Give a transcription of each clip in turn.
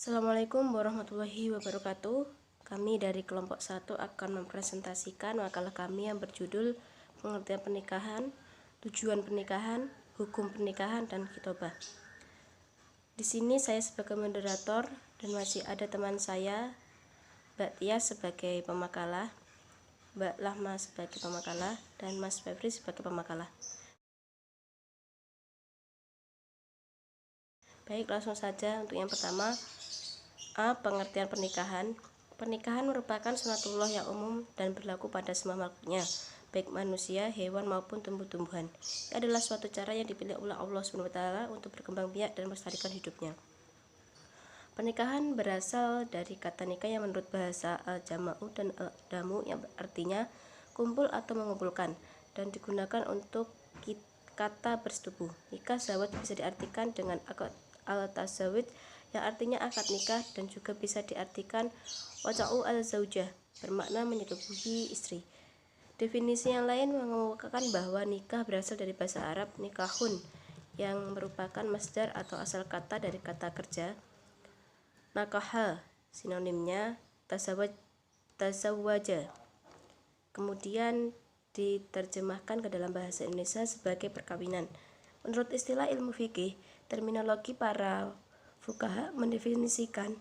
Assalamualaikum warahmatullahi wabarakatuh. Kami dari kelompok 1 akan mempresentasikan makalah kami yang berjudul Pengertian Pernikahan, Tujuan Pernikahan, Hukum Pernikahan, dan Khitobah. Di sini saya sebagai moderator dan masih ada teman saya, Mbak Tia sebagai pemakalah, Mbak Lahma sebagai pemakalah, dan Mas Febri sebagai pemakalah. Baik, langsung saja untuk yang pertama. A. Pengertian pernikahan. Pernikahan merupakan sunatullah yang umum dan berlaku pada semua makhluknya, baik manusia, hewan maupun tumbuh-tumbuhan. Ini adalah suatu cara yang dipilih oleh Allah SWT untuk berkembang biak dan melestarikan hidupnya. Pernikahan berasal dari kata nikah yang menurut bahasa al-jama'u dan al-damu yang artinya kumpul atau mengumpulkan, dan digunakan untuk kata bersetubuh. Nikah zawaj bisa diartikan dengan akad al-tazawuj yang artinya akad nikah, dan juga bisa diartikan waja'u al-zaujah bermakna menyetubuhi istri. Definisi yang lain mengemukakan bahwa nikah berasal dari bahasa Arab nikahun yang merupakan masdar atau asal kata dari kata kerja nakaha, sinonimnya tazawwaja, kemudian diterjemahkan ke dalam bahasa Indonesia sebagai perkawinan. Menurut istilah ilmu fikih, terminologi para fuqaha mendefinisikan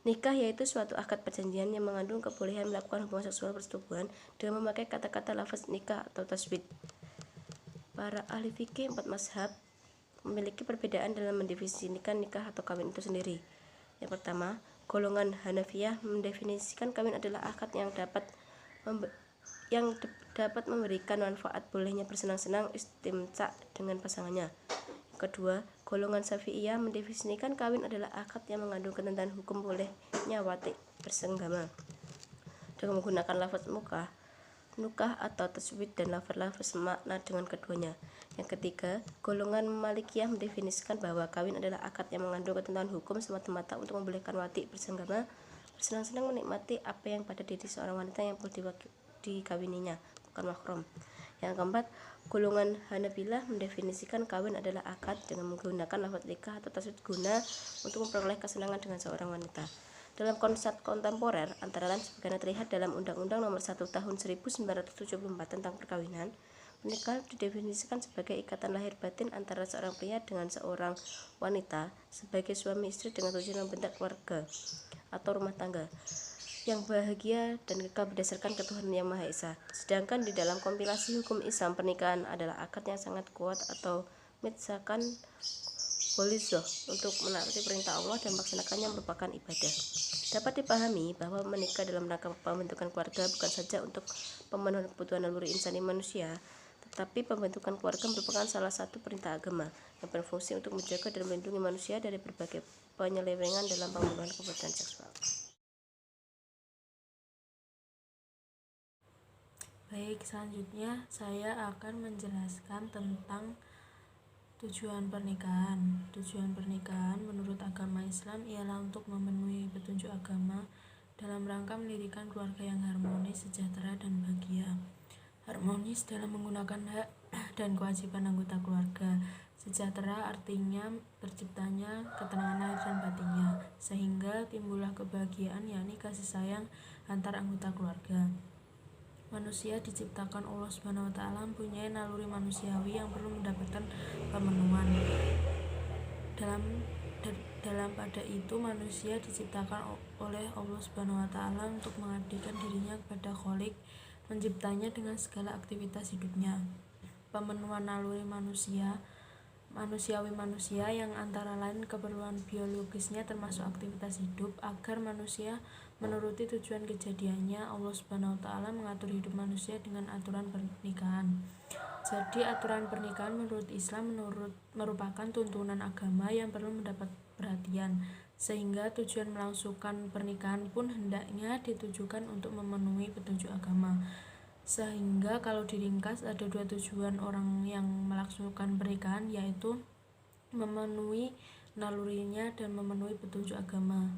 nikah yaitu suatu akad perjanjian yang mengandung kebolehan melakukan hubungan seksual persetubuhan dengan memakai kata-kata lafaz nikah atau taswid. Para ahli fikih 4 mazhab memiliki perbedaan dalam mendefinisikan nikah atau kawin itu sendiri. Yang pertama, golongan Hanafiyah mendefinisikan kawin adalah akad yang dapat memberikan manfaat bolehnya bersenang-senang istimta dengan pasangannya. Yang kedua, golongan Syafi'iyah mendefinisikan kawin adalah akad yang mengandung ketentuan hukum bolehnya wati bersenggama dengan menggunakan lafaz nukah atau taswid dan lafaz makna dengan keduanya. Yang ketiga, golongan Malikiyah mendefinisikan bahwa kawin adalah akad yang mengandung ketentuan hukum semata-mata untuk membolehkan wati bersenggama bersenang-senang menikmati apa yang pada diri seorang wanita yang perlu dikawininya, bukan mahram. Yang keempat, golongan Hanabilah mendefinisikan kawin adalah akad dengan menggunakan lafaz nikah atau taswid guna untuk memperoleh kesenangan dengan seorang wanita. Dalam konsep kontemporer, antara lain sebagaimana terlihat dalam Undang-Undang Nomor 1 Tahun 1974 tentang perkawinan, pernikahan didefinisikan sebagai ikatan lahir batin antara seorang pria dengan seorang wanita sebagai suami istri dengan tujuan membentuk keluarga atau rumah tangga yang bahagia dan kekal berdasarkan ketuhanan Yang Maha Esa. Sedangkan di dalam kompilasi hukum Islam, pernikahan adalah akad yang sangat kuat atau mitsakan Walizoh untuk menaati perintah Allah dan melaksanakannya merupakan ibadah. Dapat dipahami bahwa menikah dalam rangka pembentukan keluarga bukan saja untuk pemenuhan kebutuhan naluri insani manusia, tetapi pembentukan keluarga merupakan salah satu perintah agama yang berfungsi untuk menjaga dan melindungi manusia dari berbagai penyelewengan dalam pemenuhan kebutuhan seksual. Baik, selanjutnya saya akan menjelaskan tentang tujuan pernikahan. Tujuan pernikahan menurut agama Islam ialah untuk memenuhi petunjuk agama dalam rangka mendirikan keluarga yang harmonis, sejahtera, dan bahagia. Harmonis dalam menggunakan hak dan kewajiban anggota keluarga. Sejahtera artinya terciptanya ketenangan lahir dan batinnya, sehingga timbullah kebahagiaan, yakni kasih sayang antar anggota keluarga. Manusia diciptakan Allah SWT mempunyai naluri manusiawi yang perlu mendapatkan pemenuhan. Dalam pada itu manusia diciptakan oleh Allah SWT untuk mengabdikan dirinya kepada Khalik, menciptanya dengan segala aktivitas hidupnya. Pemenuhan naluri manusiawi manusia yang antara lain keperluan biologisnya termasuk aktivitas hidup. Agar manusia menuruti tujuan kejadiannya, Allah SWT mengatur hidup manusia dengan aturan pernikahan. Jadi aturan pernikahan menurut Islam merupakan tuntunan agama yang perlu mendapat perhatian, sehingga tujuan melangsungkan pernikahan pun hendaknya ditujukan untuk memenuhi petunjuk agama. Sehingga kalau diringkas ada 2 tujuan orang yang melangsungkan pernikahan, yaitu memenuhi nalurinya dan memenuhi petunjuk agama.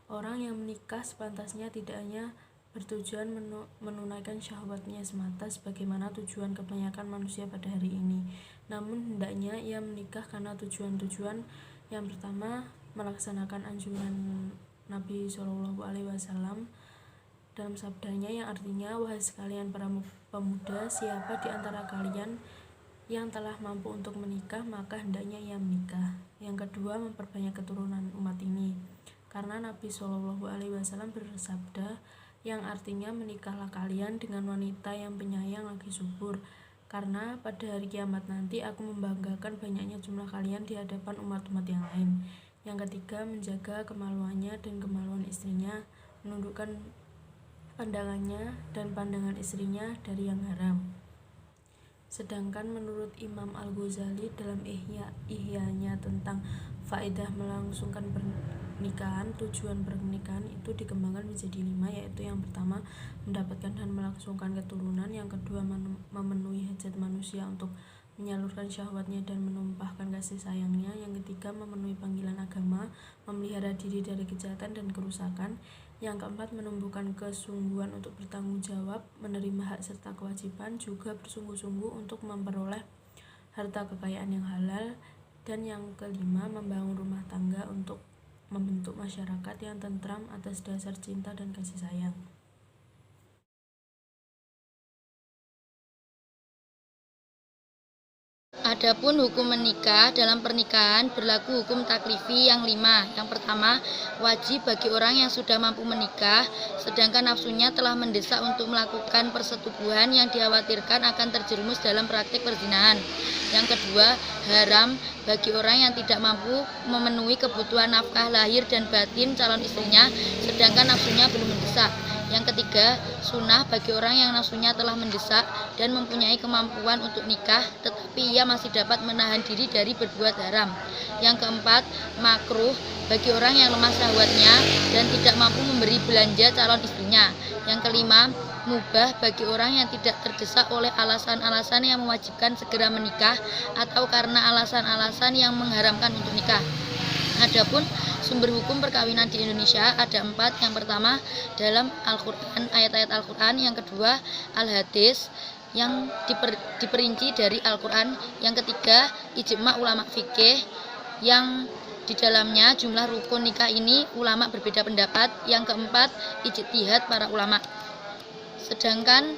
Orang yang menikah sepantasnya tidak hanya bertujuan menunaikan syahwatnya semata sebagaimana tujuan kebanyakan manusia pada hari ini, namun hendaknya ia menikah karena tujuan-tujuan yang pertama melaksanakan anjuran Nabi Shallallahu Alaihi Wasallam dalam sabdanya yang artinya, wahai sekalian para pemuda, siapa di antara kalian yang telah mampu untuk menikah, maka hendaknya ia menikah. Yang kedua, memperbanyak keturunan umat ini, karena Nabi Shallallahu Alaihi Wasallam bersabda, yang artinya menikahlah kalian dengan wanita yang penyayang lagi subur, karena pada hari kiamat nanti aku membanggakan banyaknya jumlah kalian di hadapan umat-umat yang lain. Yang ketiga, menjaga kemaluannya dan kemaluan istrinya, menundukkan pandangannya dan pandangan istrinya dari yang haram. Sedangkan menurut Imam Al-Ghazali dalam Ihya-nya tentang faedah melangsungkan pernikahan, tujuan pernikahan itu dikembangkan menjadi 5, yaitu yang pertama, mendapatkan dan melangsungkan keturunan, yang kedua, memenuhi hajat manusia untuk menyalurkan syahwatnya dan menumpahkan kasih sayangnya, yang ketiga, memenuhi panggilan agama, memelihara diri dari kejahatan dan kerusakan, yang keempat, menumbuhkan kesungguhan untuk bertanggung jawab, menerima hak serta kewajiban, juga bersungguh-sungguh untuk memperoleh harta kekayaan yang halal, dan yang kelima, membangun rumah tangga untuk membentuk masyarakat yang tentram atas dasar cinta dan kasih sayang. Adapun hukum menikah, dalam pernikahan berlaku hukum taklifi yang 5. Yang pertama, wajib bagi orang yang sudah mampu menikah, sedangkan nafsunya telah mendesak untuk melakukan persetubuhan yang dikhawatirkan akan terjerumus dalam praktik perzinahan. Yang kedua, haram bagi orang yang tidak mampu memenuhi kebutuhan nafkah lahir dan batin calon istrinya, sedangkan nafsunya belum mendesak. Yang ketiga, sunnah bagi orang yang nafsunya telah mendesak dan mempunyai kemampuan untuk nikah, tetapi ia masih dapat menahan diri dari berbuat haram. Yang keempat, makruh bagi orang yang lemah syahwatnya dan tidak mampu memberi belanja calon istrinya. Yang kelima, mubah bagi orang yang tidak terdesak oleh alasan-alasan yang mewajibkan segera menikah atau karena alasan-alasan yang mengharamkan untuk nikah. Adapun sumber hukum perkawinan di Indonesia ada 4. Yang pertama, dalam Al-Quran, ayat-ayat Al-Quran. Yang kedua, Al-Hadis yang diperinci dari Al-Quran. Yang ketiga, ijma ulama fikih yang di dalamnya jumlah rukun nikah ini ulama berbeda pendapat. Yang keempat, ijtihad para ulama. Sedangkan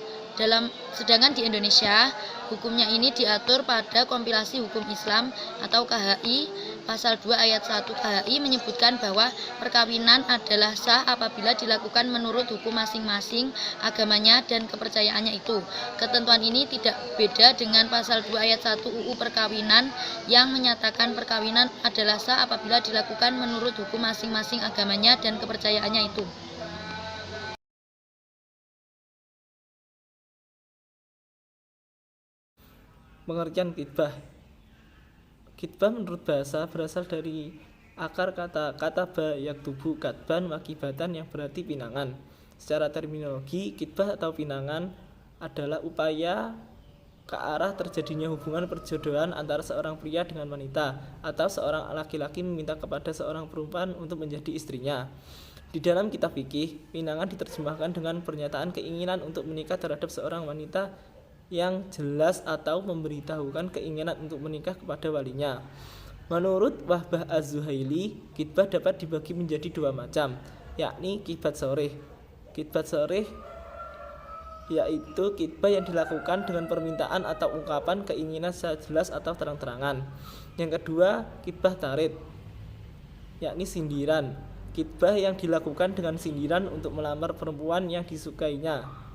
di Indonesia, hukumnya ini diatur pada kompilasi hukum Islam atau KHI. Pasal 2 ayat 1 KHI menyebutkan bahwa perkawinan adalah sah apabila dilakukan menurut hukum masing-masing agamanya dan kepercayaannya itu. Ketentuan ini tidak beda dengan pasal 2 ayat 1 UU Perkawinan yang menyatakan perkawinan adalah sah apabila dilakukan menurut hukum masing-masing agamanya dan kepercayaannya itu. Pengertian khitbah. Khitbah menurut bahasa berasal dari akar kata kataba yaktubu katban wakibatan yang berarti pinangan. Secara terminologi, khitbah atau pinangan adalah upaya ke arah terjadinya hubungan perjodohan antara seorang pria dengan wanita atau seorang laki-laki meminta kepada seorang perempuan untuk menjadi istrinya. Di dalam kitab fikih, pinangan diterjemahkan dengan pernyataan keinginan untuk menikah terhadap seorang wanita yang jelas atau memberitahukan keinginan untuk menikah kepada walinya. Menurut Wahbah Az-Zuhaili, khitbah dapat dibagi menjadi 2 macam, yakni khitbah sharih. Khitbah sharih yaitu khitbah yang dilakukan dengan permintaan atau ungkapan keinginan secara jelas atau terang-terangan. Yang kedua, khitbah tarid, yakni sindiran. Khitbah yang dilakukan dengan sindiran untuk melamar perempuan yang disukainya.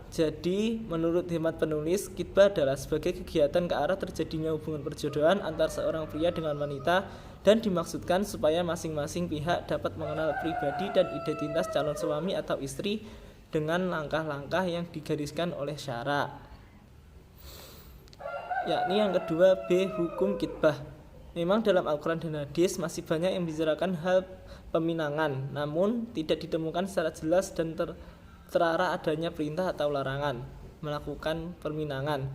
Jadi, menurut hemat penulis, khitbah adalah sebagai kegiatan ke arah terjadinya hubungan perjodohan antara seorang pria dengan wanita dan dimaksudkan supaya masing-masing pihak dapat mengenal pribadi dan identitas calon suami atau istri dengan langkah-langkah yang digariskan oleh syara. Yakni yang kedua, B. Hukum khitbah. Memang dalam Al-Quran dan Hadis masih banyak yang membicarakan hal peminangan, namun tidak ditemukan secara jelas dan terarah adanya perintah atau larangan melakukan perminangan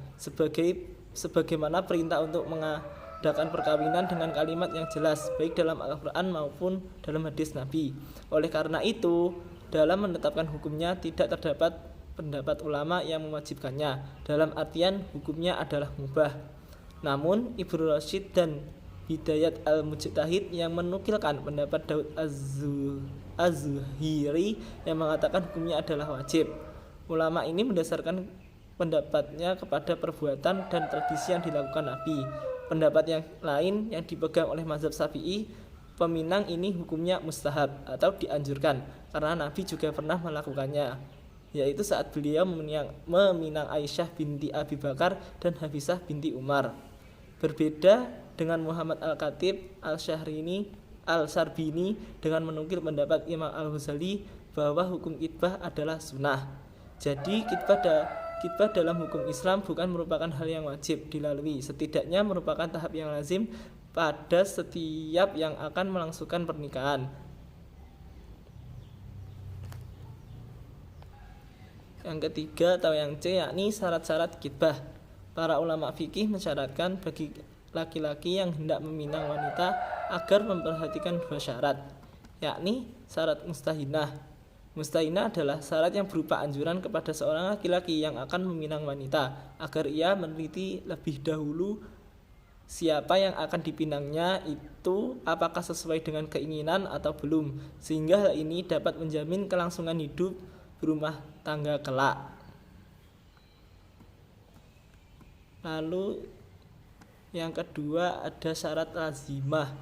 sebagaimana perintah untuk mengadakan perkawinan dengan kalimat yang jelas baik dalam Al-Quran maupun dalam hadis Nabi. Oleh karena itu, dalam menetapkan hukumnya tidak terdapat pendapat ulama yang mewajibkannya, dalam artian hukumnya adalah mubah. Namun Ibnu Rasyid dan Hidayat al-Mujtahid yang menukilkan pendapat Daud Az-Zuhiri yang mengatakan hukumnya adalah wajib. Ulama ini mendasarkan pendapatnya kepada perbuatan dan tradisi yang dilakukan Nabi. Pendapat yang lain yang dipegang oleh mazhab Syafi'i, peminang ini hukumnya mustahab atau dianjurkan karena Nabi juga pernah melakukannya, yaitu saat beliau meminang Aisyah binti Abi Bakar dan Hafsah binti Umar. Berbeda dengan Muhammad Al-Khatib Al-Sarbini dengan menukil pendapat Imam Al-Ghazali bahwa hukum khitbah adalah sunnah. Jadi khitbah dalam hukum Islam bukan merupakan hal yang wajib dilalui, setidaknya merupakan tahap yang lazim pada setiap yang akan melangsungkan pernikahan. Yang ketiga atau yang C, yakni syarat-syarat khitbah. Para ulama fikih mensyaratkan bagi laki-laki yang hendak meminang wanita agar memperhatikan dua syarat, yakni syarat mustahinah. Mustahinah adalah syarat yang berupa anjuran kepada seorang laki-laki yang akan meminang wanita agar ia meneliti lebih dahulu siapa yang akan dipinangnya itu apakah sesuai dengan keinginan atau belum, sehingga hal ini dapat menjamin kelangsungan hidup berumah tangga kelak. Lalu yang kedua ada syarat lazimah,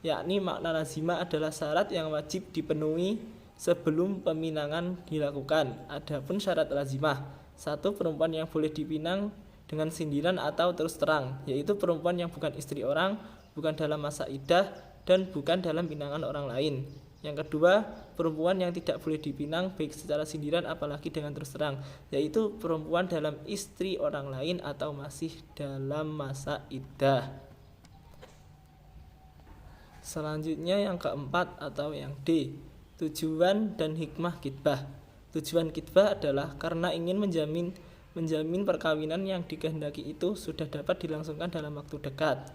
yakni makna lazimah adalah syarat yang wajib dipenuhi sebelum peminangan dilakukan. Adapun syarat lazimah, satu, perempuan yang boleh dipinang dengan sindiran atau terus terang, yaitu perempuan yang bukan istri orang, bukan dalam masa iddah, dan bukan dalam pinangan orang lain. Yang kedua, perempuan yang tidak boleh dipinang baik secara sindiran apalagi dengan terus terang, yaitu perempuan dalam istri orang lain atau masih dalam masa iddah. Selanjutnya yang keempat atau yang D, tujuan dan hikmah khitbah. Tujuan khitbah adalah karena ingin menjamin perkawinan yang dikehendaki itu sudah dapat dilangsungkan dalam waktu dekat.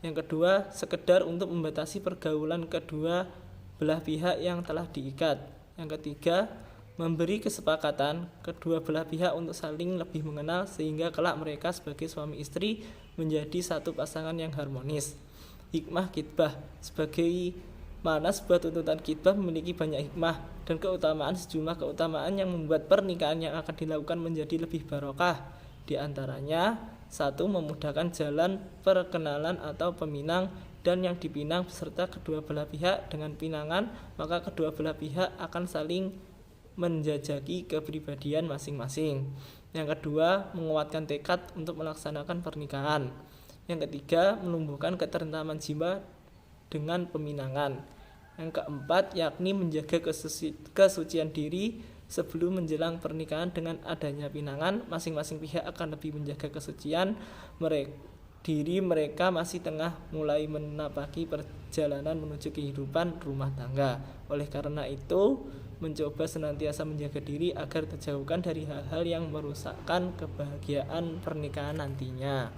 Yang kedua, sekedar untuk membatasi pergaulan kedua belah pihak yang telah diikat. Yang ketiga, memberi kesepakatan kedua belah pihak untuk saling lebih mengenal sehingga kelak mereka sebagai suami istri menjadi satu pasangan yang harmonis. Hikmah khitbah, sebagai mana sebuah tuntutan khitbah memiliki banyak hikmah dan sejumlah keutamaan yang membuat pernikahan yang akan dilakukan menjadi lebih barokah. Di antaranya, satu, memudahkan jalan perkenalan atau peminang dan yang dipinang beserta kedua belah pihak. Dengan pinangan, maka kedua belah pihak akan saling menjajaki kepribadian masing-masing. Yang kedua, menguatkan tekad untuk melaksanakan pernikahan. Yang ketiga, menumbuhkan ketentraman jiwa dengan peminangan. Yang keempat, yakni menjaga kesucian diri sebelum menjelang pernikahan. Dengan adanya pinangan, masing-masing pihak akan lebih menjaga kesucian diri mereka masih tengah mulai menapaki perjalanan menuju kehidupan rumah tangga. Oleh karena itu, mencoba senantiasa menjaga diri agar terjauhkan dari hal-hal yang merusakkan kebahagiaan pernikahan nantinya.